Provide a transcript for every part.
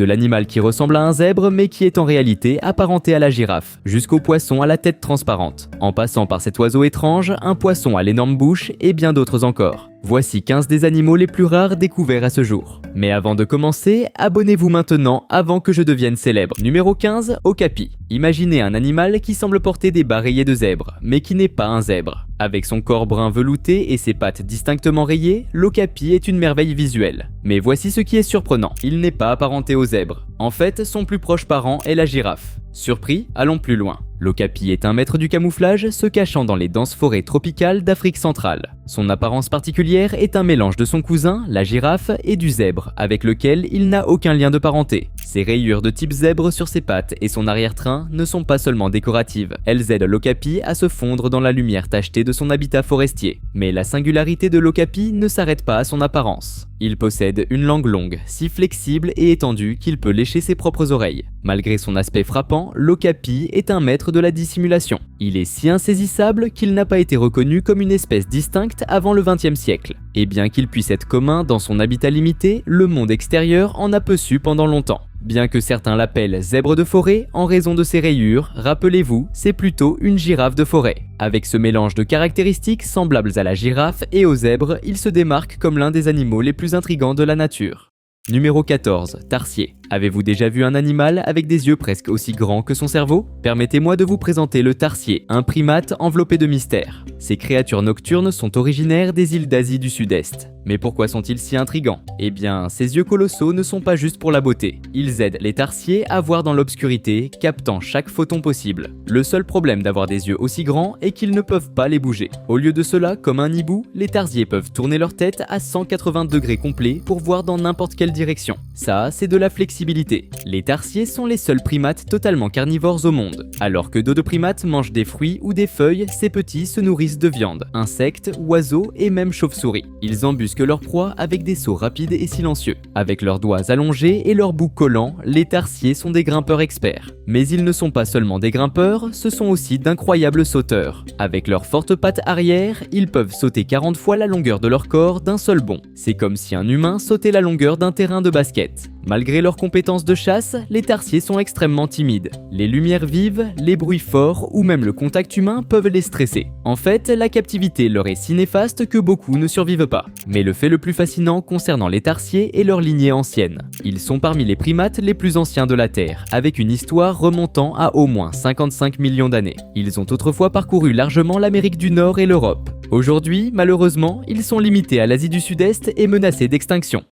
de l'animal qui ressemble à un zèbre mais qui est en réalité apparenté à la girafe, jusqu'au poisson à la tête transparente, en passant par cet oiseau étrange, un poisson à l'énorme bouche et bien d'autres encore. Voici 15 des animaux les plus rares découverts à ce jour. Mais avant de commencer, abonnez-vous maintenant avant que je devienne célèbre. Numéro 15, okapi. Imaginez un animal qui semble porter des bas rayés de zèbre, mais qui n'est pas un zèbre. Avec son corps brun velouté et ses pattes distinctement rayées, l'okapi est une merveille visuelle. Mais voici ce qui est surprenant, il n'est pas apparenté au zèbre. En fait, son plus proche parent est la girafe. Surpris, allons plus loin. L'okapi est un maître du camouflage se cachant dans les denses forêts tropicales d'Afrique centrale. Son apparence particulière est un mélange de son cousin, la girafe, et du zèbre, avec lequel il n'a aucun lien de parenté. Ses rayures de type zèbre sur ses pattes et son arrière-train ne sont pas seulement décoratives, elles aident l'okapi à se fondre dans la lumière tachetée de son habitat forestier. Mais la singularité de l'okapi ne s'arrête pas à son apparence. Il possède une langue longue, si flexible et étendue qu'il peut lécher ses propres oreilles. Malgré son aspect frappant, l'okapi est un maître de la dissimulation. Il est si insaisissable qu'il n'a pas été reconnu comme une espèce distincte avant le XXe siècle. Et bien qu'il puisse être commun dans son habitat limité, le monde extérieur en a peu su pendant longtemps. Bien que certains l'appellent zèbre de forêt en raison de ses rayures, rappelez-vous, c'est plutôt une girafe de forêt. Avec ce mélange de caractéristiques semblables à la girafe et au zèbre, il se démarque comme l'un des animaux les plus intrigants de la nature. Numéro 14, tarsier. Avez-vous déjà vu un animal avec des yeux presque aussi grands que son cerveau? Permettez-moi de vous présenter le tarsier, un primate enveloppé de mystère. Ces créatures nocturnes sont originaires des îles d'Asie du Sud-Est. Mais pourquoi sont-ils si intrigants? Eh bien, ces yeux colossaux ne sont pas juste pour la beauté. Ils aident les tarsiers à voir dans l'obscurité, captant chaque photon possible. Le seul problème d'avoir des yeux aussi grands est qu'ils ne peuvent pas les bouger. Au lieu de cela, comme un hibou, les tarsiers peuvent tourner leur tête à 180 degrés complets pour voir dans n'importe quelle direction. Ça, c'est de la flexibilité. Les tarsiers sont les seuls primates totalement carnivores au monde. Alors que d'autres primates mangent des fruits ou des feuilles, ces petits se nourrissent de viande, insectes, oiseaux et même chauves-souris. Ils embusquent leur proie avec des sauts rapides et silencieux. Avec leurs doigts allongés et leurs bouts collants, les tarsiers sont des grimpeurs experts. Mais ils ne sont pas seulement des grimpeurs, ce sont aussi d'incroyables sauteurs. Avec leurs fortes pattes arrière, ils peuvent sauter 40 fois la longueur de leur corps d'un seul bond. C'est comme si un humain sautait la longueur d'un terrain de basket. Malgré leurs compétences de chasse, les tarsiers sont extrêmement timides. Les lumières vives, les bruits forts ou même le contact humain peuvent les stresser. En fait, la captivité leur est si néfaste que beaucoup ne survivent pas. Mais le fait le plus fascinant concernant les tarsiers est leur lignée ancienne. Ils sont parmi les primates les plus anciens de la Terre, avec une histoire remontant à au moins 55 millions d'années. Ils ont autrefois parcouru largement l'Amérique du Nord et l'Europe. Aujourd'hui, malheureusement, ils sont limités à l'Asie du Sud-Est et menacés d'extinction.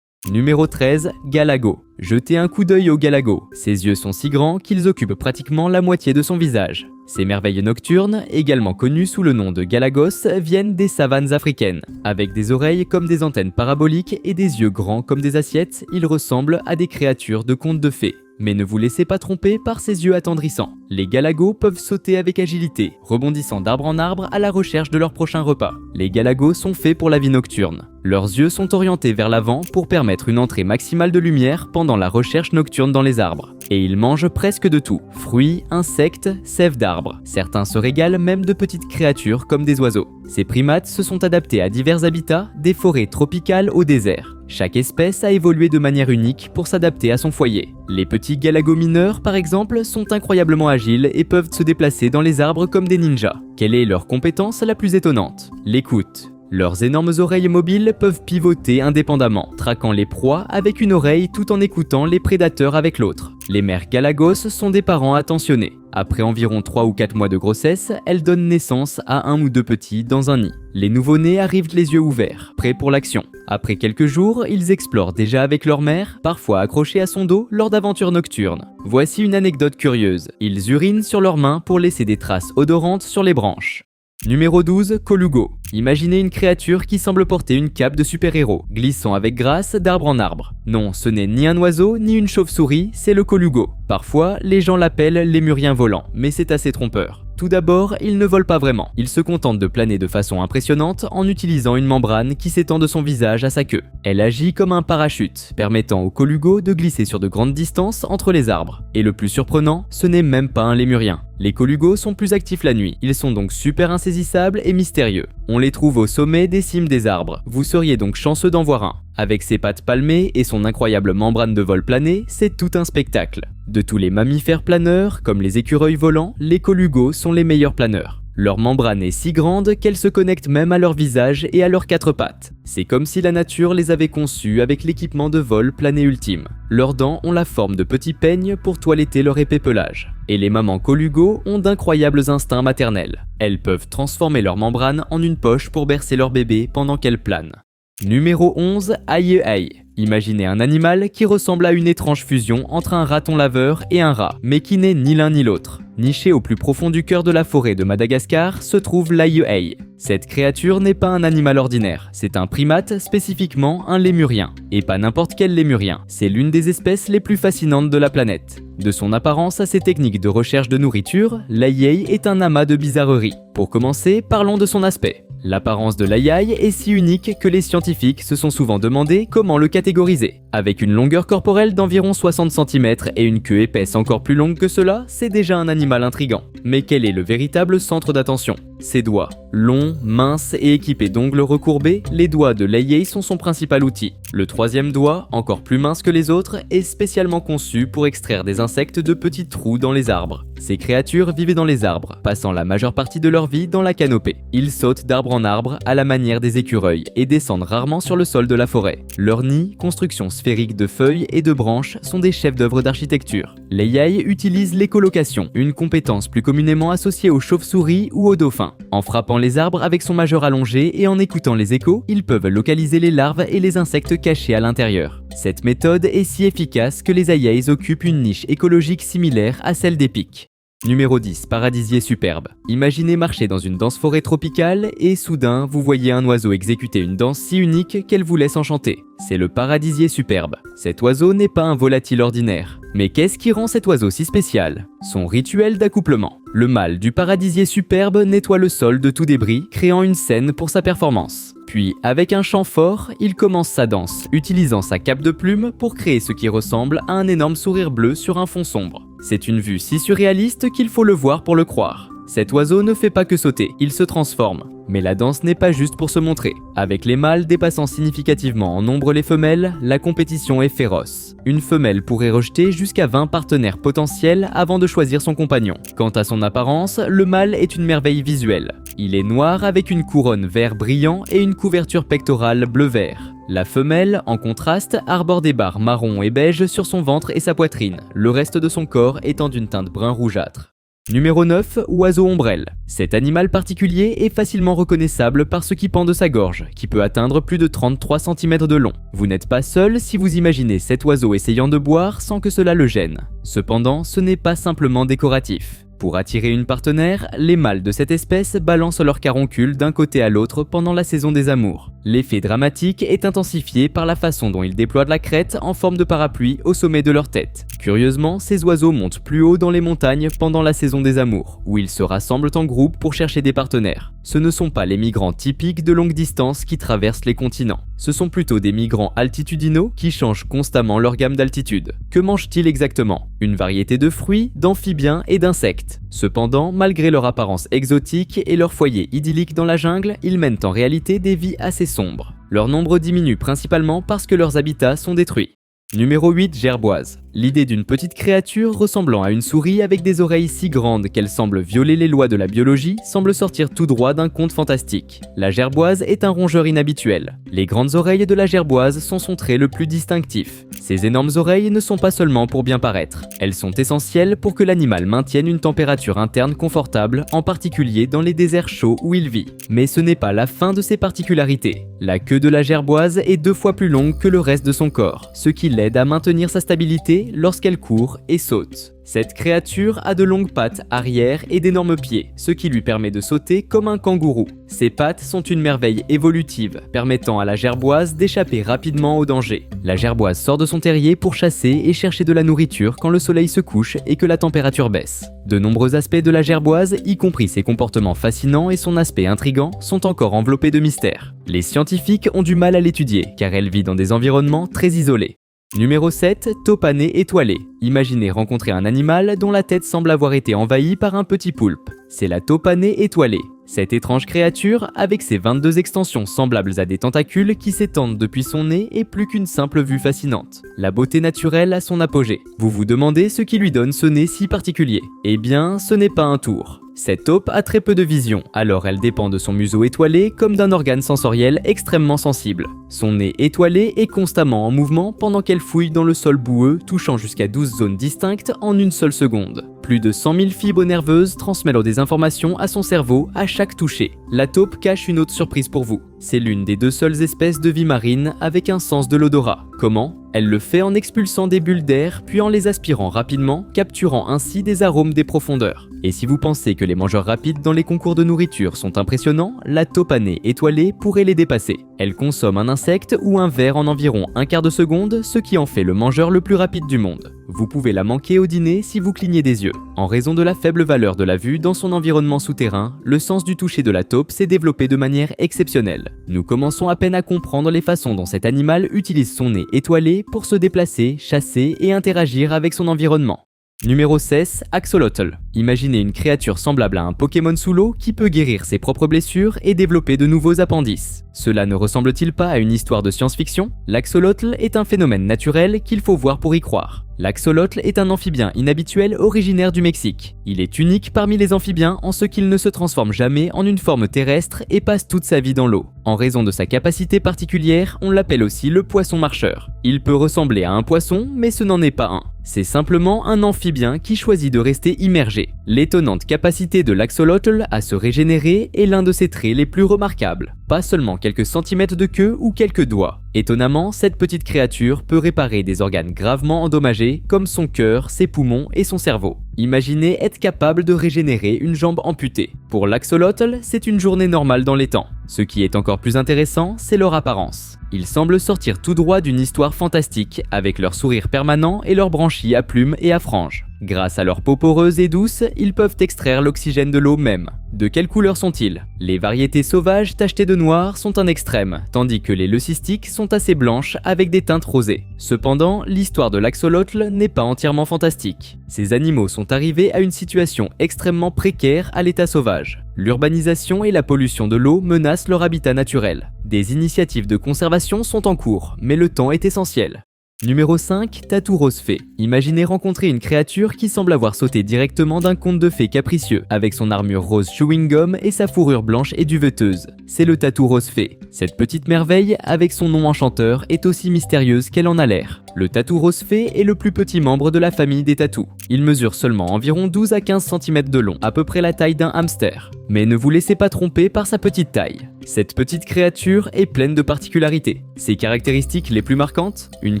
Numéro 13, Galago. Jetez un coup d'œil au Galago. Ses yeux sont si grands qu'ils occupent pratiquement la moitié de son visage. Ces merveilles nocturnes, également connues sous le nom de galagos, viennent des savanes africaines. Avec des oreilles comme des antennes paraboliques et des yeux grands comme des assiettes, ils ressemblent à des créatures de contes de fées. Mais ne vous laissez pas tromper par ces yeux attendrissants. Les galagos peuvent sauter avec agilité, rebondissant d'arbre en arbre à la recherche de leur prochain repas. Les galagos sont faits pour la vie nocturne. Leurs yeux sont orientés vers l'avant pour permettre une entrée maximale de lumière pendant la recherche nocturne dans les arbres. Et ils mangent presque de tout, fruits, insectes, sève d'arbres. Certains se régalent même de petites créatures comme des oiseaux. Ces primates se sont adaptés à divers habitats, des forêts tropicales au désert. Chaque espèce a évolué de manière unique pour s'adapter à son foyer. Les petits galagos mineurs, par exemple, sont incroyablement agiles et peuvent se déplacer dans les arbres comme des ninjas. Quelle est leur compétence la plus étonnante? L'écoute. Leurs énormes oreilles mobiles peuvent pivoter indépendamment, traquant les proies avec une oreille tout en écoutant les prédateurs avec l'autre. Les mères galagos sont des parents attentionnés. Après environ 3 ou 4 mois de grossesse, elles donnent naissance à 1 ou 2 petits dans un nid. Les nouveau-nés arrivent les yeux ouverts, prêts pour l'action. Après quelques jours, ils explorent déjà avec leur mère, parfois accrochés à son dos lors d'aventures nocturnes. Voici une anecdote curieuse. Ils urinent sur leurs mains pour laisser des traces odorantes sur les branches. Numéro 12, Colugo. Imaginez une créature qui semble porter une cape de super-héros, glissant avec grâce d'arbre en arbre. Non, ce n'est ni un oiseau, ni une chauve-souris, c'est le Colugo. Parfois, les gens l'appellent lémurien volant, mais c'est assez trompeur. Tout d'abord, ils ne volent pas vraiment. Ils se contentent de planer de façon impressionnante en utilisant une membrane qui s'étend de son visage à sa queue. Elle agit comme un parachute, permettant aux colugos de glisser sur de grandes distances entre les arbres. Et le plus surprenant, ce n'est même pas un lémurien. Les colugos sont plus actifs la nuit, ils sont donc super insaisissables et mystérieux. On les trouve au sommet des cimes des arbres, vous seriez donc chanceux d'en voir un. Avec ses pattes palmées et son incroyable membrane de vol plané, c'est tout un spectacle. De tous les mammifères planeurs, comme les écureuils volants, les colugos sont les meilleurs planeurs. Leur membrane est si grande qu'elle se connecte même à leur visage et à leurs quatre pattes. C'est comme si la nature les avait conçus avec l'équipement de vol plané ultime. Leurs dents ont la forme de petits peignes pour toiletter leur épais pelage. Et les mamans colugos ont d'incroyables instincts maternels. Elles peuvent transformer leur membrane en une poche pour bercer leur bébé pendant qu'elles planent. Numéro 11, Aïe Aïe. Imaginez un animal qui ressemble à une étrange fusion entre un raton laveur et un rat, mais qui n'est ni l'un ni l'autre. Niché au plus profond du cœur de la forêt de Madagascar se trouve l'aïe-aïe. Cette créature n'est pas un animal ordinaire, c'est un primate, spécifiquement un lémurien. Et pas n'importe quel lémurien, c'est l'une des espèces les plus fascinantes de la planète. De son apparence à ses techniques de recherche de nourriture, l'aïe-aïe est un amas de bizarreries. Pour commencer, parlons de son aspect. L'apparence de l'aïe-aïe est si unique que les scientifiques se sont souvent demandé comment le catégoriser. Avec une longueur corporelle d'environ 60 cm et une queue épaisse encore plus longue que cela, c'est déjà un animal intrigant. Mais quel est le véritable centre d'attention ? Ses doigts. Longs, minces et équipés d'ongles recourbés, les doigts de l'aïe-aïe sont son principal outil. Le troisième doigt, encore plus mince que les autres, est spécialement conçu pour extraire des insectes de petits trous dans les arbres. Ces créatures vivent dans les arbres, passant la majeure partie de leur vie dans la canopée. Ils sautent d'arbre en arbre à la manière des écureuils et descendent rarement sur le sol de la forêt. Leurs nids, constructions sphériques de feuilles et de branches, sont des chefs-d'œuvre d'architecture. L'aïe-aïe utilise l'écholocation, une compétence plus communément associée aux chauves-souris ou aux dauphins. En frappant les arbres avec son majeur allongé et en écoutant les échos, ils peuvent localiser les larves et les insectes cachés à l'intérieur. Cette méthode est si efficace que les aïe-aïes occupent une niche écologique similaire à celle des pics. Numéro 10, paradisier superbe. Imaginez marcher dans une dense forêt tropicale et soudain, vous voyez un oiseau exécuter une danse si unique qu'elle vous laisse enchanter. C'est le paradisier superbe. Cet oiseau n'est pas un volatile ordinaire. Mais qu'est-ce qui rend cet oiseau si spécial ? Son rituel d'accouplement. Le mâle du paradisier superbe nettoie le sol de tout débris, créant une scène pour sa performance. Puis, avec un chant fort, il commence sa danse, utilisant sa cape de plumes pour créer ce qui ressemble à un énorme sourire bleu sur un fond sombre. C'est une vue si surréaliste qu'il faut le voir pour le croire. Cet oiseau ne fait pas que sauter, il se transforme. Mais la danse n'est pas juste pour se montrer. Avec les mâles dépassant significativement en nombre les femelles, la compétition est féroce. Une femelle pourrait rejeter jusqu'à 20 partenaires potentiels avant de choisir son compagnon. Quant à son apparence, le mâle est une merveille visuelle. Il est noir avec une couronne vert brillant et une couverture pectorale bleu-vert. La femelle, en contraste, arbore des barres marron et beige sur son ventre et sa poitrine, le reste de son corps étant d'une teinte brun rougeâtre. Numéro 9, oiseau ombrelle. Cet animal particulier est facilement reconnaissable par ce qui pend de sa gorge, qui peut atteindre plus de 33 cm de long. Vous n'êtes pas seul si vous imaginez cet oiseau essayant de boire sans que cela le gêne. Cependant, ce n'est pas simplement décoratif. Pour attirer une partenaire, les mâles de cette espèce balancent leur caroncule d'un côté à l'autre pendant la saison des amours. L'effet dramatique est intensifié par la façon dont ils déploient de la crête en forme de parapluie au sommet de leur tête. Curieusement, ces oiseaux montent plus haut dans les montagnes pendant la saison des amours, où ils se rassemblent en groupe pour chercher des partenaires. Ce ne sont pas les migrants typiques de longue distance qui traversent les continents. Ce sont plutôt des migrants altitudinaux qui changent constamment leur gamme d'altitude. Que mangent-ils exactement ? Une variété de fruits, d'amphibiens et d'insectes. Cependant, malgré leur apparence exotique et leur foyer idyllique dans la jungle, ils mènent en réalité des vies assez sombres. Leur nombre diminue principalement parce que leurs habitats sont détruits. Numéro 8, gerboise. L'idée d'une petite créature ressemblant à une souris avec des oreilles si grandes qu'elle semble violer les lois de la biologie semble sortir tout droit d'un conte fantastique. La gerboise est un rongeur inhabituel. Les grandes oreilles de la gerboise sont son trait le plus distinctif. Ces énormes oreilles ne sont pas seulement pour bien paraître. Elles sont essentielles pour que l'animal maintienne une température interne confortable, en particulier dans les déserts chauds où il vit. Mais ce n'est pas la fin de ses particularités. La queue de la gerboise est 2 fois plus longue que le reste de son corps, ce qui l'aide à maintenir sa stabilité sauter lorsqu'elle court et saute. Cette créature a de longues pattes arrière et d'énormes pieds, ce qui lui permet de sauter comme un kangourou. Ses pattes sont une merveille évolutive, permettant à la gerboise d'échapper rapidement au danger. La gerboise sort de son terrier pour chasser et chercher de la nourriture quand le soleil se couche et que la température baisse. De nombreux aspects de la gerboise, y compris ses comportements fascinants et son aspect intrigant, sont encore enveloppés de mystères. Les scientifiques ont du mal à l'étudier, car elle vit dans des environnements très isolés. Numéro 7, taupe à nez étoilé. Imaginez rencontrer un animal dont la tête semble avoir été envahie par un petit poulpe. C'est la taupe à nez étoilé. Cette étrange créature, avec ses 22 extensions semblables à des tentacules qui s'étendent depuis son nez, est plus qu'une simple vue fascinante. La beauté naturelle a son apogée. Vous vous demandez ce qui lui donne ce nez si particulier. Eh bien, ce n'est pas un tour. Cette taupe a très peu de vision, alors elle dépend de son museau étoilé comme d'un organe sensoriel extrêmement sensible. Son nez étoilé est constamment en mouvement pendant qu'elle fouille dans le sol boueux, touchant jusqu'à 12 zones distinctes en une seule seconde. Plus de 100 000 fibres nerveuses transmettent des informations à son cerveau à chaque toucher. La taupe cache une autre surprise pour vous. C'est l'une des 2 seules espèces de vie marine avec un sens de l'odorat. Comment ? Elle le fait en expulsant des bulles d'air, puis en les aspirant rapidement, capturant ainsi des arômes des profondeurs. Et si vous pensez que les mangeurs rapides dans les concours de nourriture sont impressionnants, la taupe à nez étoilée pourrait les dépasser. Elle consomme un insecte ou un ver en environ un quart de seconde, ce qui en fait le mangeur le plus rapide du monde. Vous pouvez la manquer au dîner si vous clignez des yeux. En raison de la faible valeur de la vue dans son environnement souterrain, le sens du toucher de la taupe s'est développé de manière exceptionnelle. Nous commençons à peine à comprendre les façons dont cet animal utilise son nez étoilé pour se déplacer, chasser et interagir avec son environnement. Numéro 16, Axolotl. Imaginez une créature semblable à un Pokémon sous l'eau qui peut guérir ses propres blessures et développer de nouveaux appendices. Cela ne ressemble-t-il pas à une histoire de science-fiction ? L'axolotl est un phénomène naturel qu'il faut voir pour y croire. L'axolotl est un amphibien inhabituel originaire du Mexique. Il est unique parmi les amphibiens en ce qu'il ne se transforme jamais en une forme terrestre et passe toute sa vie dans l'eau. En raison de sa capacité particulière, on l'appelle aussi le poisson marcheur. Il peut ressembler à un poisson, mais ce n'en est pas un. C'est simplement un amphibien qui choisit de rester immergé. L'étonnante capacité de l'axolotl à se régénérer est l'un de ses traits les plus remarquables. Pas seulement quelques centimètres de queue ou quelques doigts. Étonnamment, cette petite créature peut réparer des organes gravement endommagés comme son cœur, ses poumons et son cerveau. Imaginez être capable de régénérer une jambe amputée. Pour l'axolotl, c'est une journée normale dans les temps. Ce qui est encore plus intéressant, c'est leur apparence. Ils semblent sortir tout droit d'une histoire fantastique, avec leur sourire permanent et leurs branchies à plumes et à franges. Grâce à leur peau poreuse et douce, ils peuvent extraire l'oxygène de l'eau même. De quelle couleur sont-ils ? Les variétés sauvages tachetées de noir sont un extrême, tandis que les leucistiques sont assez blanches avec des teintes rosées. Cependant, l'histoire de l'axolotl n'est pas entièrement fantastique. Ces animaux sont arrivés à une situation extrêmement précaire à l'état sauvage. L'urbanisation et la pollution de l'eau menacent leur habitat naturel. Des initiatives de conservation sont en cours, mais le temps est essentiel. Numéro 5, Tatou Rose Fée. Imaginez rencontrer une créature qui semble avoir sauté directement d'un conte de fées capricieux, avec son armure rose chewing-gum et sa fourrure blanche et duveteuse. C'est le Tatou Rose Fée. Cette petite merveille, avec son nom enchanteur, est aussi mystérieuse qu'elle en a l'air. Le Tatou Rose Fée est le plus petit membre de la famille des tatous. Il mesure seulement environ 12 à 15 cm de long, à peu près la taille d'un hamster. Mais ne vous laissez pas tromper par sa petite taille. Cette petite créature est pleine de particularités. Ses caractéristiques les plus marquantes, une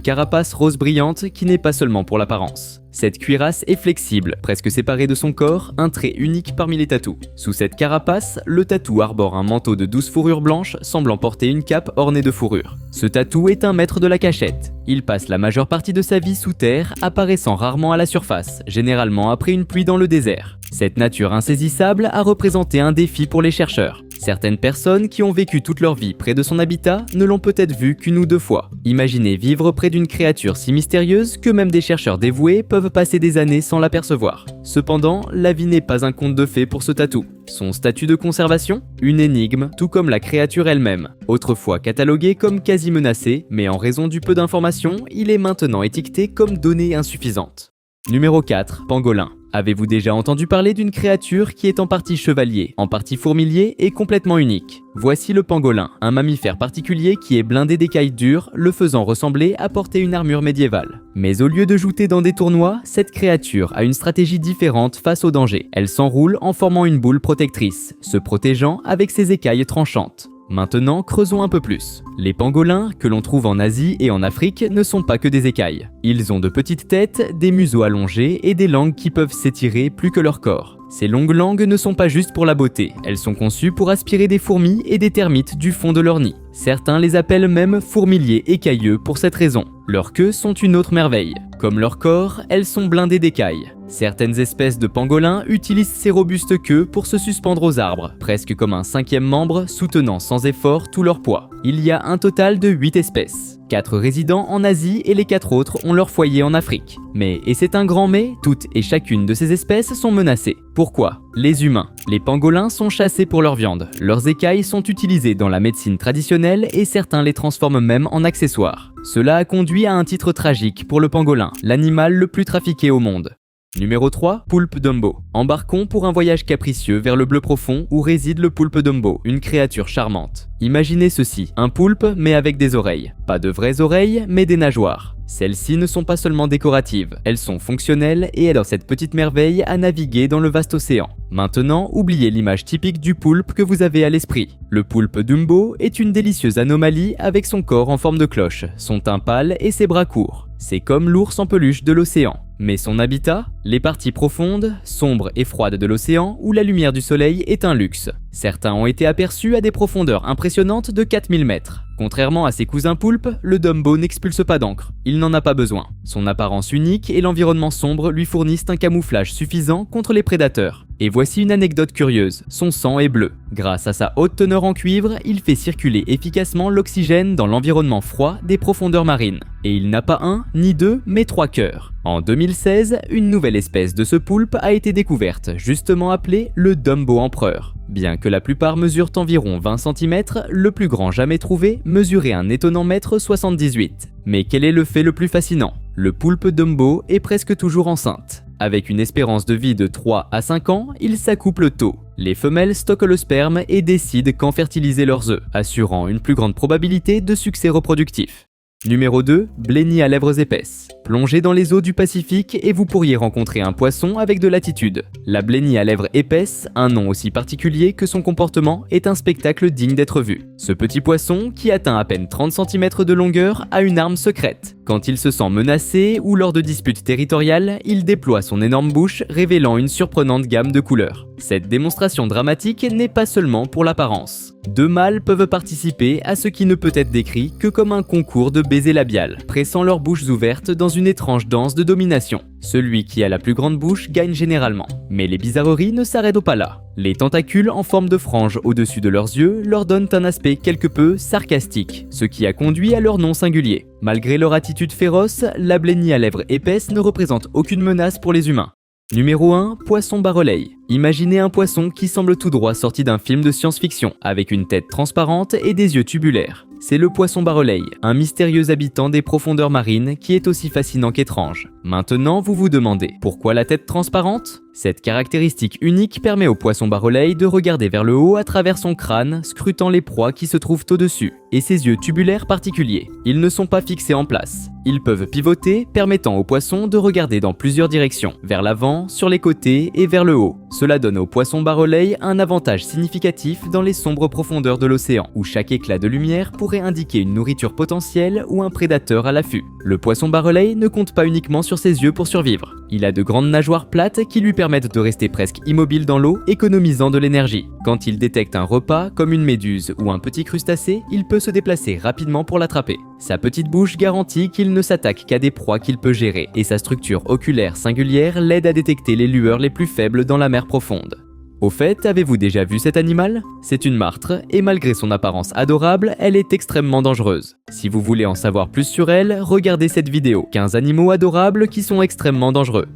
carapace rose brillante qui n'est pas seulement pour l'apparence. Cette cuirasse est flexible, presque séparée de son corps, un trait unique parmi les tatous. Sous cette carapace, le tatou arbore un manteau de douce fourrure blanche semblant porter une cape ornée de fourrure. Ce tatou est un maître de la cachette. Il passe la majeure partie de sa vie sous terre, apparaissant rarement à la surface, généralement après une pluie dans le désert. Cette nature insaisissable a représenté un défi pour les chercheurs. Certaines personnes qui ont vécu toute leur vie près de son habitat ne l'ont peut-être vu qu'une ou deux fois. Imaginez vivre près d'une créature si mystérieuse que même des chercheurs dévoués peuvent passer des années sans l'apercevoir. Cependant, la vie n'est pas un conte de fées pour ce tatou. Son statut de conservation ? Une énigme, tout comme la créature elle-même. Autrefois catalogué comme quasi menacé, mais en raison du peu d'informations, il est maintenant étiqueté comme donnée insuffisante. Numéro 4, pangolin. Avez-vous déjà entendu parler d'une créature qui est en partie chevalier, en partie fourmilier et complètement unique ? Voici le pangolin, un mammifère particulier qui est blindé d'écailles dures, le faisant ressembler à porter une armure médiévale. Mais au lieu de jouter dans des tournois, cette créature a une stratégie différente face au danger. Elle s'enroule en formant une boule protectrice, se protégeant avec ses écailles tranchantes. Maintenant, creusons un peu plus. Les pangolins, que l'on trouve en Asie et en Afrique, ne sont pas que des écailles. Ils ont de petites têtes, des museaux allongés et des langues qui peuvent s'étirer plus que leur corps. Ces longues langues ne sont pas juste pour la beauté, elles sont conçues pour aspirer des fourmis et des termites du fond de leur nid. Certains les appellent même fourmiliers écailleux pour cette raison. Leurs queues sont une autre merveille. Comme leur corps, elles sont blindées d'écailles. Certaines espèces de pangolins utilisent ces robustes queues pour se suspendre aux arbres, presque comme un cinquième membre soutenant sans effort tout leur poids. Il y a un total de 8 espèces. 4 résidents en Asie et les 4 autres ont leur foyer en Afrique. Mais, et c'est un grand mais, toutes et chacune de ces espèces sont menacées. Pourquoi ? Les humains. Les pangolins sont chassés pour leur viande. Leurs écailles sont utilisées dans la médecine traditionnelle et certains les transforment même en accessoires. Cela a conduit à un titre tragique pour le pangolin, l'animal le plus trafiqué au monde. Numéro 3, Poulpe Dumbo. Embarquons pour un voyage capricieux vers le bleu profond où réside le poulpe Dumbo, une créature charmante. Imaginez ceci, un poulpe mais avec des oreilles. Pas de vraies oreilles, mais des nageoires. Celles-ci ne sont pas seulement décoratives, elles sont fonctionnelles et aident cette petite merveille à naviguer dans le vaste océan. Maintenant, oubliez l'image typique du poulpe que vous avez à l'esprit. Le poulpe Dumbo est une délicieuse anomalie avec son corps en forme de cloche, son teint pâle et ses bras courts. C'est comme l'ours en peluche de l'océan. Mais son habitat ? Les parties profondes, sombres et froides de l'océan où la lumière du soleil est un luxe. Certains ont été aperçus à des profondeurs impressionnantes de 4000 mètres. Contrairement à ses cousins poulpes, le Dumbo n'expulse pas d'encre. Il n'en a pas besoin. Son apparence unique et l'environnement sombre lui fournissent un camouflage suffisant contre les prédateurs. Et voici une anecdote curieuse, son sang est bleu. Grâce à sa haute teneur en cuivre, il fait circuler efficacement l'oxygène dans l'environnement froid des profondeurs marines. Et il n'a pas un, ni deux, mais 3 cœurs. En 2016, une nouvelle espèce de ce poulpe a été découverte, justement appelée le Dumbo empereur. Bien que la plupart mesurent environ 20 cm, le plus grand jamais trouvé mesurait un étonnant mètre 78. Mais quel est le fait le plus fascinant ? Le poulpe Dumbo est presque toujours enceinte. Avec une espérance de vie de 3 à 5 ans, ils s'accouplent tôt. Les femelles stockent le sperme et décident quand fertiliser leurs œufs, assurant une plus grande probabilité de succès reproductif. Numéro 2, Blenny à lèvres épaisses. Plongez dans les eaux du Pacifique et vous pourriez rencontrer un poisson avec de l'attitude. La Blenny à lèvres épaisses, un nom aussi particulier que son comportement, est un spectacle digne d'être vu. Ce petit poisson, qui atteint à peine 30 cm de longueur, a une arme secrète. Quand il se sent menacé ou lors de disputes territoriales, il déploie son énorme bouche, révélant une surprenante gamme de couleurs. Cette démonstration dramatique n'est pas seulement pour l'apparence. 2 mâles peuvent participer à ce qui ne peut être décrit que comme un concours de baisers labial, pressant leurs bouches ouvertes dans une étrange danse de domination. Celui qui a la plus grande bouche gagne généralement. Mais les bizarreries ne s'arrêtent pas là. Les tentacules en forme de frange au-dessus de leurs yeux leur donnent un aspect quelque peu sarcastique, ce qui a conduit à leur nom singulier. Malgré leur attitude féroce, la Blenny à lèvres épaisses ne représente aucune menace pour les humains. Numéro 1, poisson barreleille. Imaginez un poisson qui semble tout droit sorti d'un film de science-fiction, avec une tête transparente et des yeux tubulaires. C'est le poisson barreleille, un mystérieux habitant des profondeurs marines qui est aussi fascinant qu'étrange. Maintenant, vous vous demandez, pourquoi la tête transparente ? Cette caractéristique unique permet au poisson barreleille de regarder vers le haut à travers son crâne, scrutant les proies qui se trouvent au-dessus, et ses yeux tubulaires particuliers. Ils ne sont pas fixés en place. Ils peuvent pivoter, permettant au poisson de regarder dans plusieurs directions, vers l'avant, sur les côtés et vers le haut. Cela donne au poisson barreleille un avantage significatif dans les sombres profondeurs de l'océan, où chaque éclat de lumière pourrait indiquer une nourriture potentielle ou un prédateur à l'affût. Le poisson barreleille ne compte pas uniquement sur ses yeux pour survivre. Il a de grandes nageoires plates qui lui permettent de rester presque immobile dans l'eau, économisant de l'énergie. Quand il détecte un repas, comme une méduse ou un petit crustacé, il peut se déplacer rapidement pour l'attraper. Sa petite bouche garantit qu'il ne s'attaque qu'à des proies qu'il peut gérer, et sa structure oculaire singulière l'aide à détecter les lueurs les plus faibles dans la mer profonde. Au fait, avez-vous déjà vu cet animal ? C'est une martre, et malgré son apparence adorable, elle est extrêmement dangereuse. Si vous voulez en savoir plus sur elle, regardez cette vidéo, 15 animaux adorables qui sont extrêmement dangereux.